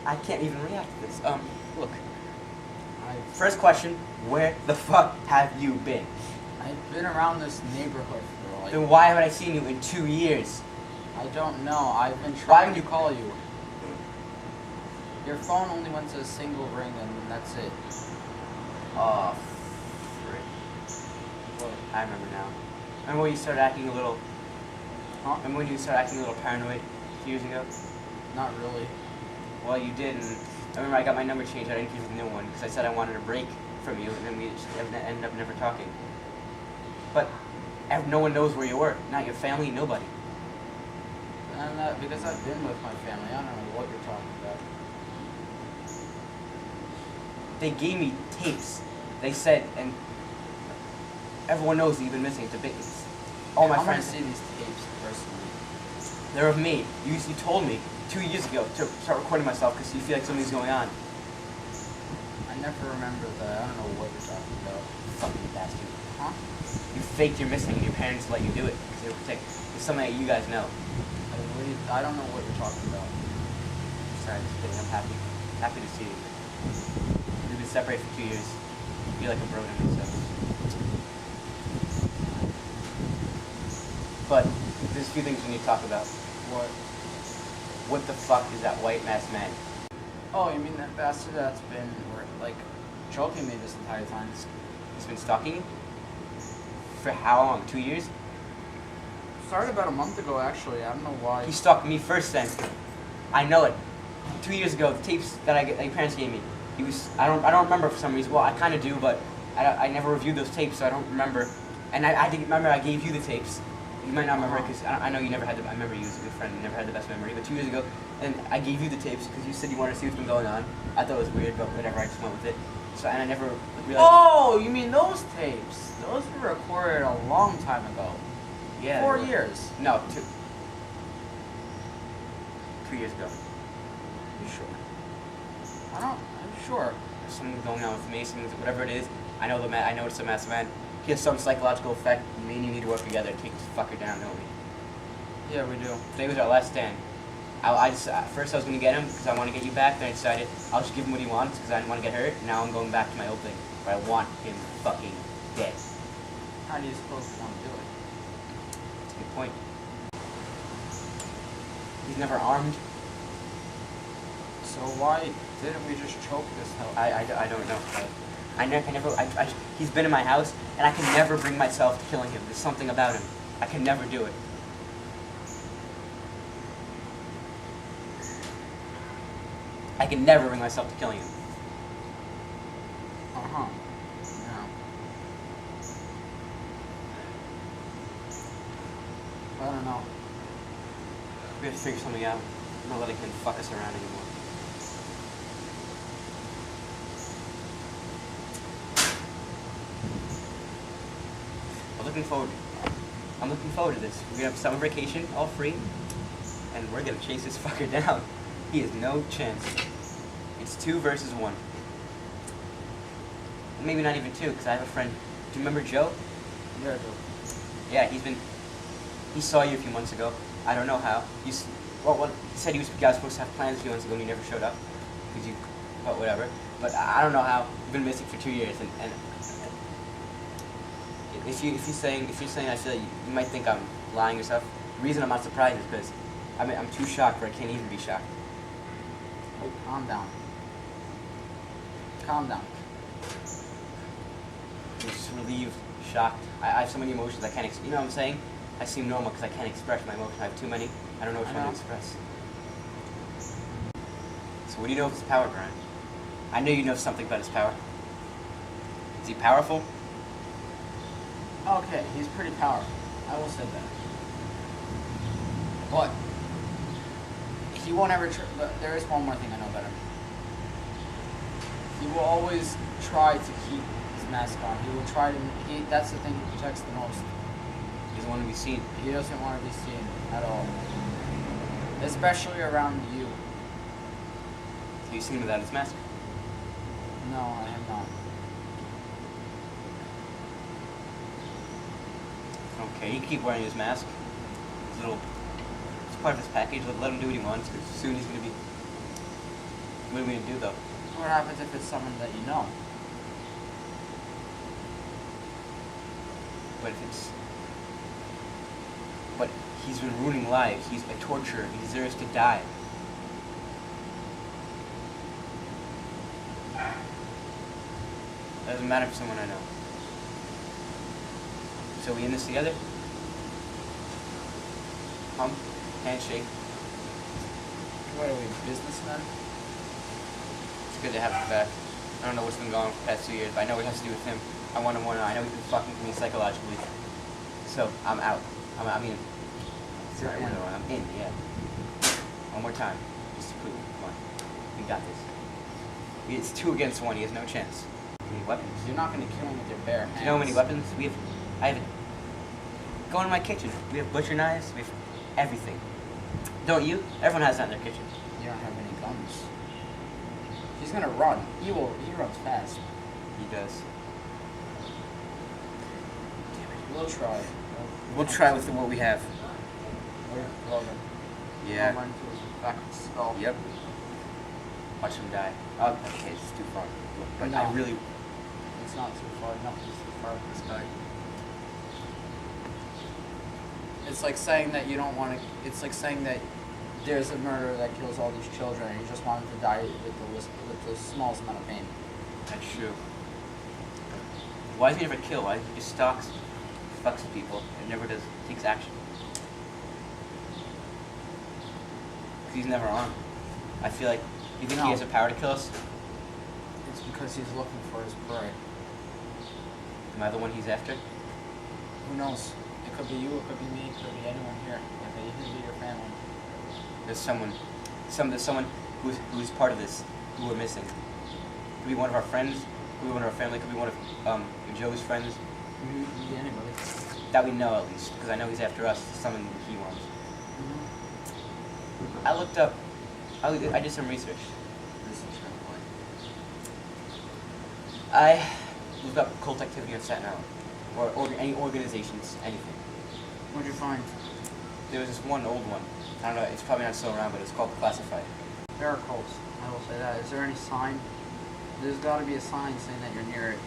I can't even react to this. Look. I've, First question, where the fuck have you been? I've been around this neighborhood for like... Then why haven't I seen you in 2 years? I don't know. I've been Why trying would to call you. Your phone only went to a single ring and that's it. Oh, frick. What? I remember now. Remember when you started acting a little... Huh? Remember when you started acting a little paranoid a few years ago? Not really. Well, you did, and I remember I got my number changed. I didn't give you the new one because I said I wanted a break from you, and then we just ended up never talking. But no one knows where you were. Not your family, nobody. And because I've been with my family, I don't know what you're talking about. They gave me tapes. They said, and everyone knows that you've been missing. It's a big... All my I'm friends... gonna see these tapes personally. They're of me. You told me 2 years ago to start recording myself because you feel like something's going on. I never remember that. I don't know what you're talking about. Fucking bastard. Huh? You faked you're missing and your parents let you do it because they were protected. It's something that you guys know. I don't know what you're talking about. Sorry, just kidding. I'm happy. Happy to see you. We've been separated for 2 years. You feel like a bro to me, so. But there's a few things we need to talk about. What? What the fuck is that white masked man? Oh, you mean that bastard that's been, like, choking me this entire time? He's been stalking you? For how long? 2 years? Started about a month ago, actually. I don't know why. He stalked me first then. I know it. 2 years ago, the tapes that your parents gave me. He was. I don't remember for some reason. Well, I kind of do, but I never reviewed those tapes, so I don't remember. And I didn't remember I gave you the tapes. You might not remember it because I know you never had the. I remember you as a good friend. You never had the best memory. But 2 years ago, and I gave you the tapes because you said you wanted to see what's been going on. I thought it was weird, but whatever. I just went with it. So and I never realized. Oh, you mean those tapes? Those were recorded a long time ago. Yeah. 4 years. No, 2 years ago. You sure? I'm sure. There's something going on with me. Whatever it is. I know I know it's a masked man. He has some psychological effect. Me and you need to work together to take this fucker down, don't we? Yeah, we do. Today was our last stand. First I was going to get him because I want to get you back. Then I decided I'll just give him what he wants because I didn't want to get hurt. Now I'm going back to my old thing. But I want him fucking dead. How do you suppose you want to do it? That's a good point. He's never armed. So why didn't we just choke this hell? I don't know. He's been in my house, and I can never bring myself to killing him. There's something about him. I can never do it. I can never bring myself to killing him. Uh-huh. No. I don't know. We have to figure something out. I'm not letting him fuck us around anymore. I'm looking forward to this. We're gonna have summer vacation, all free, and we're gonna chase this fucker down. He has no chance. It's 2 versus 1. Maybe not even 2, because I have a friend. Do you remember Joe? Yeah, I do. Yeah, he saw you a few months ago. I don't know how. He said you guys were supposed to have plans a few months ago and you never showed up. But whatever. But I don't know how. You've been missing for 2 years, and if you're saying I feel like you might think I'm lying or stuff. The reason I'm not surprised is because I'm too shocked, but I can't even be shocked. Wait, calm down. Calm down. I'm just relieved, shocked. I have so many emotions I can't. You know what I'm saying? I seem normal because I can't express my emotions. I have too many. I don't know which one to express. So what do you know of his power, Brian? I know you know something about his power. Is he powerful? Okay, he's pretty powerful. I will say that. But he won't ever. But there is one more thing I know about him. He will always try to keep his mask on. He will try to. That's the thing he protects the most. He doesn't want to be seen. He doesn't want to be seen at all, especially around you. Have you seen him without his mask? No, I have not. Okay, he can keep wearing his mask. It's part of his package. Let him do what he wants, because soon he's going to be What are we gonna do though? What happens if it's someone that you know? But if it's, but he's been ruining lives. He's a torturer. He deserves to die. Doesn't matter for someone I know. So we in this together? Hump, handshake. What are we, businessmen? It's good to have him back. I don't know what's been going on for the past 2 years, but I know it has to do with him. I want to know. I know he's been fucking with me psychologically. So I'm out. I'm in. You're in. I'm in. Yeah. One more time, just to prove. Come on, we got this. It's 2 against 1. He has no chance. We need weapons. You're not going to kill him with your bare hands. Do you know how many weapons we have? I have it. Go into my kitchen. We have butcher knives. We have everything. Don't you? Everyone has that in their kitchen. You don't have any guns. He's going to run. He runs fast. He does. We'll try. We'll try with what we have. Love it. Yeah. Run to his back of his skull. Yep. Watch him die. Oh, okay, it's too far. But No. I really. It's not too far. Nothing's too far with this guy. It's like saying that you don't want to. It's like saying that there's a murderer that kills all these children, and you just want them to die with the smallest amount of pain. That's true. Why does he never kill? Why does he just stalks, fucks with people, and never takes action? Because he's never on. I feel like. You think No. he has the power to kill us? It's because he's looking for his prey. Am I the one he's after? Who knows? It could be you. It could be me. It could be anyone here. It could even be your family. There's someone who's part of this who we're missing. Could be one of our friends. Could be one of our family. Could be one of Joe's friends. It could be anybody. That we know at least, because I know he's after us. Something he wants. I looked up. I did some research. I looked up cult activity on Staten Island, or any organizations, anything. What'd you find? There was this one old one. I don't know. It's probably not still around, but it's called Classified. There are cults. I will say that. Is there any sign? There's got to be a sign saying that you're near it.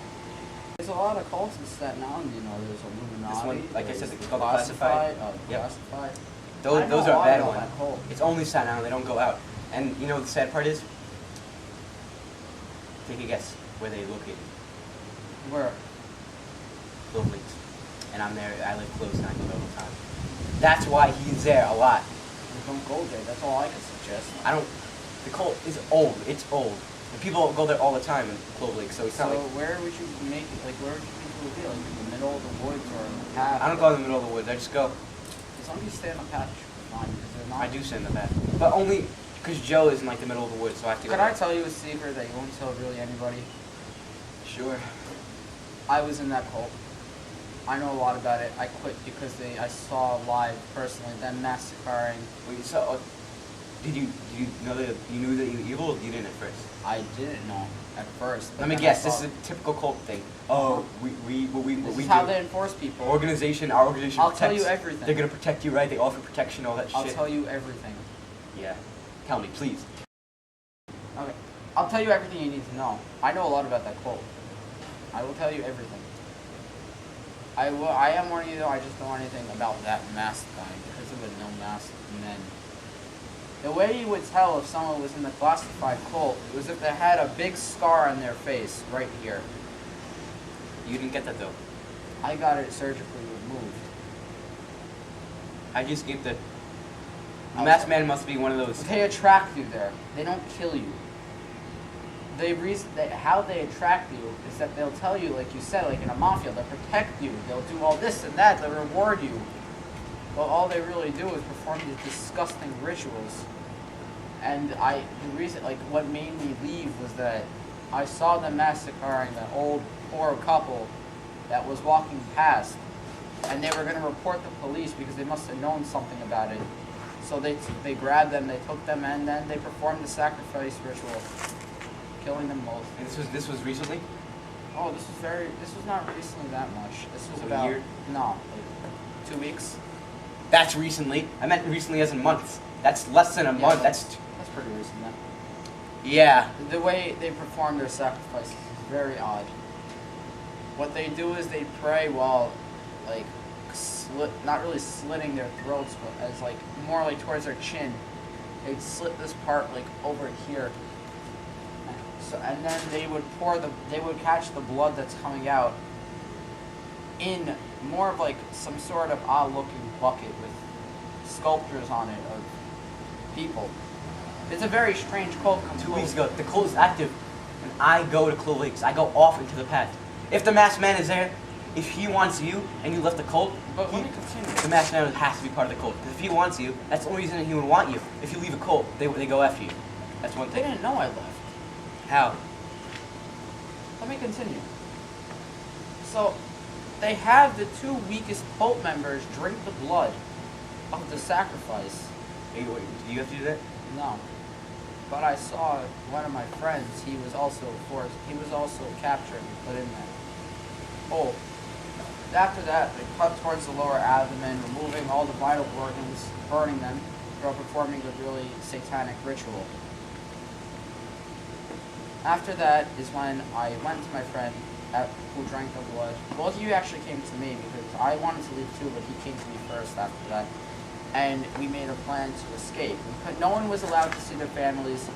There's a lot of cults in Staten Island. You know, there's Illuminati. This one, like I said, there's it's called Classified. Yep. Classified. Those are bad ones. ones. It's only Staten Island. They don't go out. And you know what the sad part is? Take a guess where they located. Where? Clove Lakes. And I'm there. I live close, and I go there all the time. That's why he's there a lot. Don't go there. That's all I can suggest. I don't. The cult is old. It's old. And people go there all the time in Clove Lake. So it's So not like where would you make it? Like where would you think it would be? Like in the middle of the woods or in the path? I don't go in the middle of the woods. I just go. As long as you stay on the path, you should be fine. Because they're not. I do sit in the back, but only because Joe is in like the middle of the woods, so I have to go. Could I tell you a secret that you won't tell really anybody? Sure. I was in that cult. I know a lot about it. I quit because I saw live personally them massacring. Wait, so did you know that you knew that you were evil? Or you didn't at first. I didn't know at first. but Let me then guess. I This saw- is a typical cult thing. Oh, what This we is how do. they enforce people. Our organization I'll tell protects. you everything. They're gonna protect you, right? They offer protection, all that I'll shit. tell you everything. Yeah. Tell me, please. Okay. I'll tell you everything you need to know. I know a lot about that cult. I will tell you everything. I am warning you though, I just don't know anything about that masked guy because of the no masked men. The way you would tell if someone was in the classified cult was if they had a big scar on their face right here. You didn't get that though. I got it surgically removed. I just get the masked man must be one of those. They attract you there. They don't kill you. How they attract you is that they'll tell you, like you said, like in a mafia, they'll protect you. They'll do all this and that. They'll reward you. But all they really do is perform these disgusting rituals. And what made me leave was that I saw them massacring the old poor couple that was walking past, and they were going to report the police because they must have known something about it. So they grabbed them, they took them, and then they performed the sacrifice ritual, killing them both. And this was recently. Oh, this was not recently that much. This was A about year? No, like 2 weeks. That's recently. I meant recently as in months. That's less than a month. That's pretty recent then. Yeah. The way they perform their sacrifices is very odd. What they do is they pray while, like, not really slitting their throats, but as like more like towards their chin. They'd slit this part like over here. So and then they would catch the blood that's coming out in more of like some sort of odd-looking bucket with sculptures on it of people. It's a very strange cult. 2 weeks ago, the cult is active, and I go to Clover Lakes. I go off into the path. If the masked man is there, if he wants you and you left the cult, But let me continue. the masked man has to be part of the cult. Because if he wants you, that's the only reason he would want you. If you leave a cult, they go after you. That's one They thing. didn't know I left. How? Let me continue. So, they have the two weakest cult members drink the blood of the sacrifice. Hey, wait, do you have to do that? No. But I saw one of my friends, he was also captured and put in there. Oh. After that, they cut towards the lower abdomen, removing all the vital organs, burning them, while performing a really satanic ritual. After that is when I went to my friend who drank the blood. Both of you actually came to me because I wanted to leave too, but he came to me first after that. And we made a plan to escape. No one was allowed to see their families.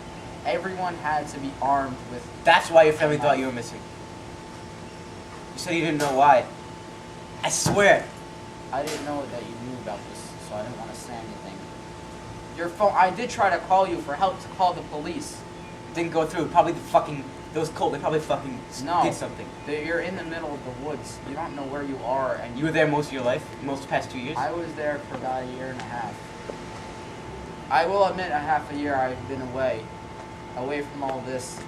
Everyone had to be armed with... That's why your family thought you were missing. You said you didn't know why. I swear. I didn't know that you knew about this, so I didn't want to say anything. Your phone... I did try to call you for help to call the police. It didn't go through. Probably those cult, they probably fucking did something. You're in the middle of the woods. You don't know where you are, and You were there most of your life? Most of the past 2 years? I was there for about a year and a half. I will admit, a half a year I've been away from all this,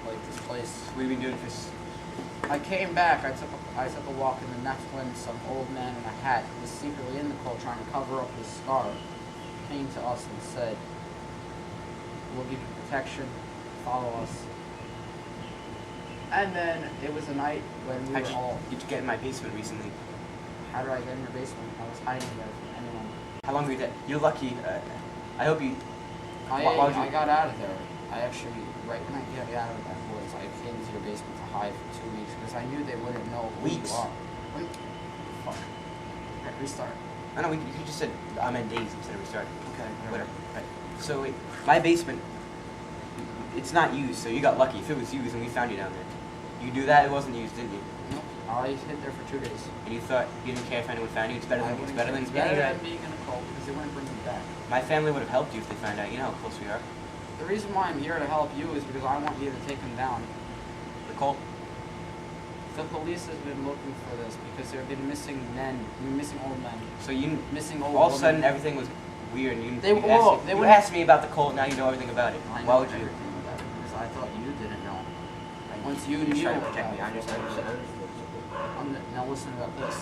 like this place. What have you been doing for I came back. I took a walk, and that's when some old man in a hat who was secretly in the cult trying to cover up his scar came to us and said, "We'll give you protection. Follow us." And then it was a night when we How'd were you, all. you get in my basement recently. How did I get in your basement? I was hiding there from anyone. How long were you there? You're lucky. I hope you... Why would you- I got out of there. I actually, right when I got out of that woods, I came into your basement to hide for 2 weeks because I knew they wouldn't know who Weeks? you are. Wait. Fuck. Okay, restart. I know, you just said I'm in days instead of restart. Okay, Whatever. Right. So, wait, my basement, it's not used, so you got lucky. If it was used and we found you down there. You do that, it wasn't used, didn't you? Nope. I hid there for 2 days. And you thought you didn't care if anyone found you? It's better than It's better than better than any being in a cult because they wouldn't bring me back. My family would have helped you if they found out. You know how close we are. The reason why I'm here to help you is because I want you to take them down. The cult. The police has been looking for this because there have been missing old men, So you, missing old all of a sudden, women. everything was weird. And you, They- you, well, asked, they you wouldn't- asked me about the cult. Now you know everything about it. I Why know would you? everything about it because I thought you didn't know. I- Once you just knew trying to protect me. about I just. Now listen about this.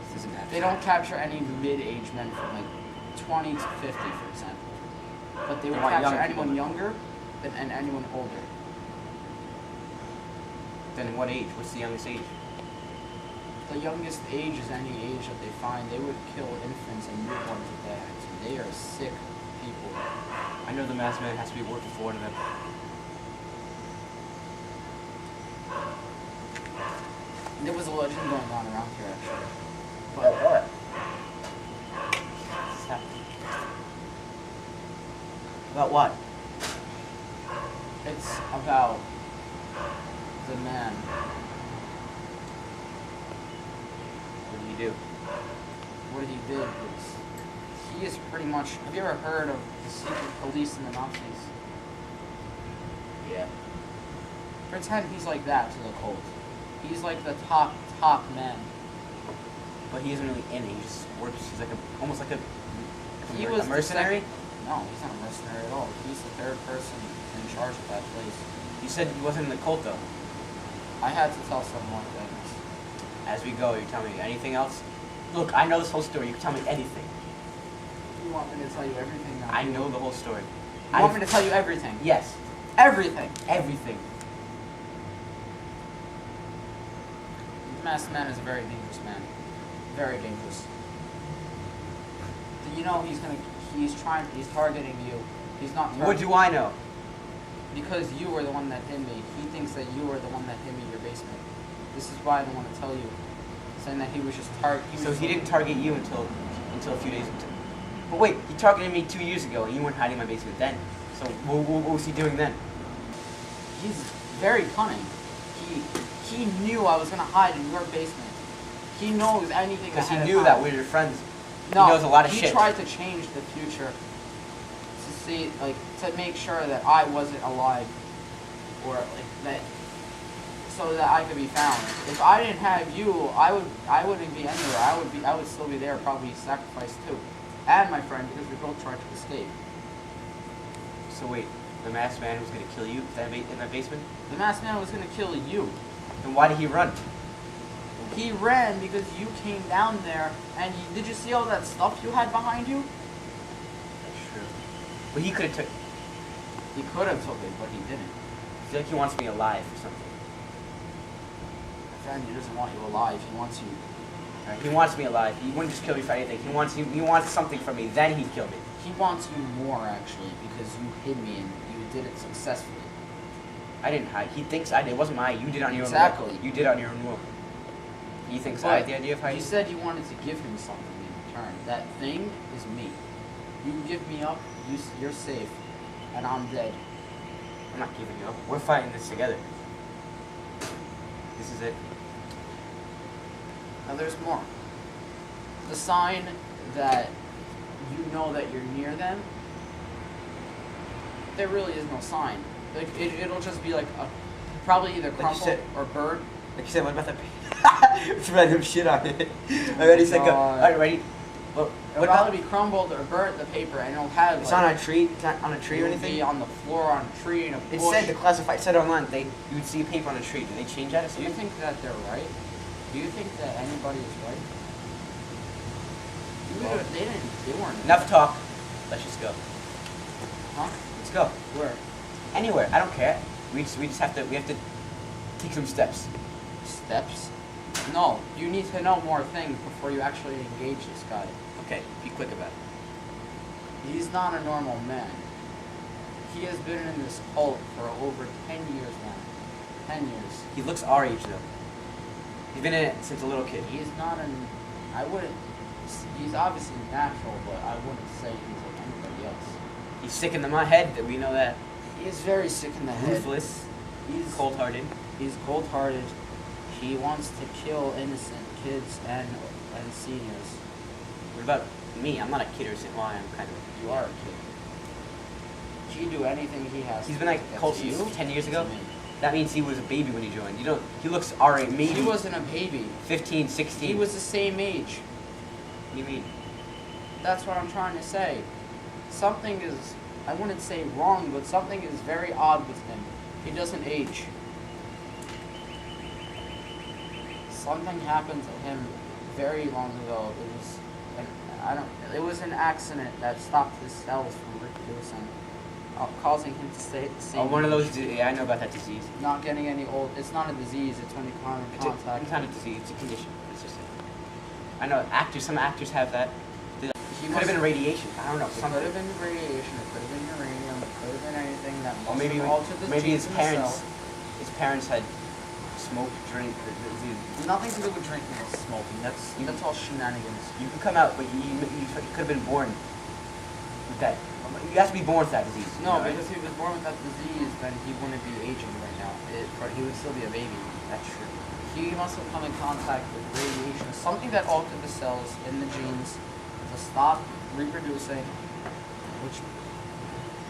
This isn't happening. They don't capture any mid-age men from like 20 to 50, for example. But they would They want capture young anyone people. younger and anyone older. Then what age? What's the youngest age? The youngest age is any age that they find. They would kill infants and newborns with that. They are sick people. I know the masked man has to be working for one of them. There was a legend going on around here actually. But But what? What's happening? About what? it's about the man. What did he do? What he did was he is pretty much. Have you ever heard of the secret police and the Nazis? Yeah. Pretend he's like that to the cult. He's like the top man. But he isn't really in it. He just works. He's like almost like a He a was the mercenary. No, he's not a mercenary at all. He's the third person in charge of that place. You said he wasn't in the cult though. I had to tell some more things. As we go, you tell me anything else. Look, I know this whole story. You can tell me anything. You want me to tell you everything now? I know the whole story. You want me to tell you everything? Yes, Everything. everything. The masked man is a very dangerous man. Very dangerous. Do you know he's targeting you. He's not targeting What do I know? Because you were the one that hit me. He thinks that you were the one that hit me in your basement. This is why I don't want to tell you. Saying that he was just So he didn't target you until a few days ago. But wait, he targeted me 2 years ago, and you weren't hiding in my basement then. So what was he doing then? He's very cunning. He knew I was gonna hide in your basement. He knows anything. Because he ahead of knew time. that we're your friends. No, he knows a lot of shit. He tried to change the future to see, like, to make sure that I wasn't alive, or like that, so that I could be found. If I didn't have you, I wouldn't be anywhere. I would still be there, probably sacrificed too, and my friend, because we both tried to escape. So wait, the masked man was gonna kill you in that basement? The masked man was gonna kill you. Then why did he run? He ran because you came down there, and did you see all that stuff you had behind you? That's true. But he could have took. He could have took it, but he didn't. I feel like he wants me alive or something. My friend, he doesn't want you alive. He wants you. Right? He wants me alive. He wouldn't just kill me for anything. He wants something from me. Then he'd kill me. He wants you more, actually, because you hid me and you did it successfully. I didn't hide. He thinks I did. It wasn't mine. You did it on your own will. Exactly. You did it on your own will. He thinks I had the idea of hiding. You said you wanted to give him something in return. That thing is me. You give me up, you're safe, and I'm dead. I'm not giving you up. We're fighting this together. This is it. Now there's more. The sign that you know that you're near them, there really is no sign. Like it'll just be like probably either crumple or burn. Like you said, what about the it's random shit on it. I already said go. Alright, ready? Well, It'll probably be crumbled or burnt, the paper, and it'll have. It's like, not on a tree. It's not on a tree or it'll anything. be on the floor, on a tree, in a bush. It said the classified. It said online you would see a paper on a tree. Did they change that or Do you something? think that they're right? Do you think that anybody is right? They weren't. Enough talk. Let's just go. Huh? Let's go. Where? Anywhere. I don't care. We just have to take some steps. Steps? No, you need to know more things before you actually engage this guy. Okay, be quick about it. He's not a normal man. He has been in this cult for over 10 years now. 10 years. He looks our age though. He's been in it since a little kid. He's not he's obviously natural, but I wouldn't say he's like anybody else. He's sick in the head. That we know that. He is very sick in the head. Ruthless. He's Cold-hearted. He's cold-hearted. He wants to kill innocent kids and seniors. What about me? I'm not a kid or something. Well, I'm kind of. You are a kid. He'd do anything he has. He's to been like get cult to you, since 10 years ago. to me. That means he was a baby when he joined. You know, he looks our age. Maybe He wasn't a baby. 15, 16. He was the same age. What do you mean? That's what I'm trying to say. Something is, I wouldn't say wrong, but something is very odd with him. He doesn't age. Something happened to him very long ago. It was an accident that stopped his cells from reproducing, causing him to stay at the same Oh, one of age. those. Yeah, I know about that disease. Not getting any old. It's not a disease. It's when you come in It's contact. a kind of disease. It's a condition. It's just. I know actors. Some actors have that. It could have been radiation. I don't know. It Something. could have been radiation. It could have been uranium. It could have been anything that Or must maybe have altered the maybe genes his in the parents. cell. His parents had smoked, drink. Nothing to do with drinking or smoking. That's all shenanigans. You could come out, but you could have been born with that. You have to be born with that disease. No, you know, because if he was born with that disease, then he wouldn't be aging right now. He would still be a baby. That's true. He must have come in contact with radiation, something that altered the cells in the genes to stop reproducing, which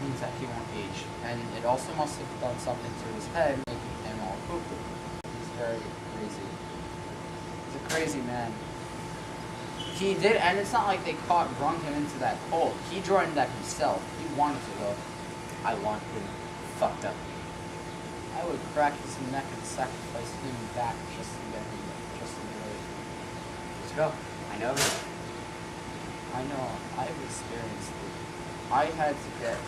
means that he won't age. And it also must have done something to his head, making him all cuckoo. He's very crazy. He's a crazy man. He did, and it's not like they brung him into that cult. He joined that himself. He wanted to go. I want him fucked up. I would crack his neck and sacrifice him back just to get him, just to get away. Let's go. I know. I know, I've experienced it. I had to get